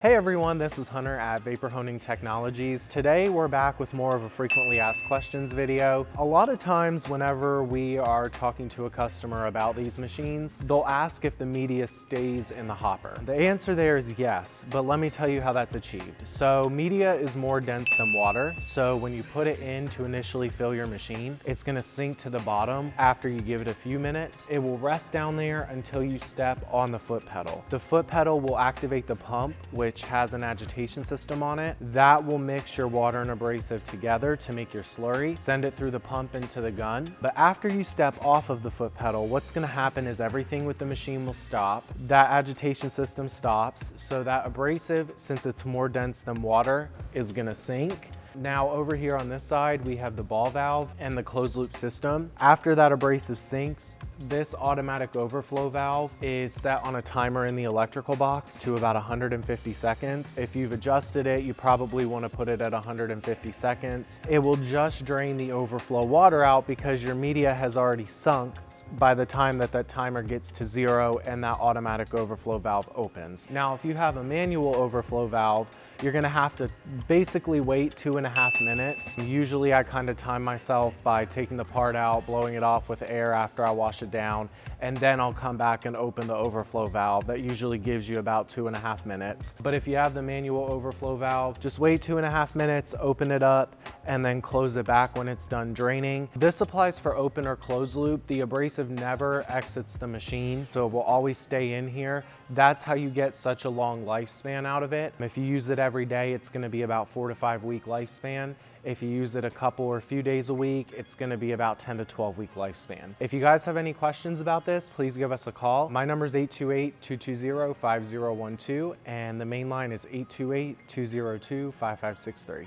Hey everyone, this is Hunter at Vapor Honing Technologies. Today we're back with more of a frequently asked questions video. A lot of times whenever we are talking to a customer about these machines, they'll ask if the media stays in the hopper. The answer there is yes, but let me tell you how that's achieved. So media is more dense than water, so when you put it in to initially fill your machine, it's gonna sink to the bottom after you give it a few minutes. It will rest down there until you step on the foot pedal. The foot pedal will activate the pump, which has an agitation system on it. That will mix your water and abrasive together to make your slurry, send it through the pump into the gun. But after you step off of the foot pedal, what's gonna happen is everything with the machine will stop. That agitation system stops, so that abrasive, since it's more dense than water, is gonna sink. Now over here on this side, we have the ball valve and the closed loop system. After that abrasive sinks, this automatic overflow valve is set on a timer in the electrical box to about 150 seconds. If you've adjusted it, you probably want to put it at 150 seconds. It will just drain the overflow water out because your media has already sunk by the time that that timer gets to 0 and that automatic overflow valve opens. Now, if you have a manual overflow valve, you're gonna have to basically wait 2.5 minutes. Usually I kind of time myself by taking the part out, blowing it off with air after I wash it down, and then I'll come back and open the overflow valve. That usually gives you about 2.5 minutes. But if you have the manual overflow valve, just wait 2.5 minutes, open it up, and then close it back when it's done draining. This applies for open or closed loop. The abrasive never exits the machine, so it will always stay in here. That's how you get such a long lifespan out of it. If you use it every day, it's gonna be about 4 to 5 week lifespan. If you use it a couple or a few days a week, it's gonna be about 10 to 12 week lifespan. If you guys have any questions about this, please give us a call. My number is 828-220-5012, and the main line is 828-202-5563.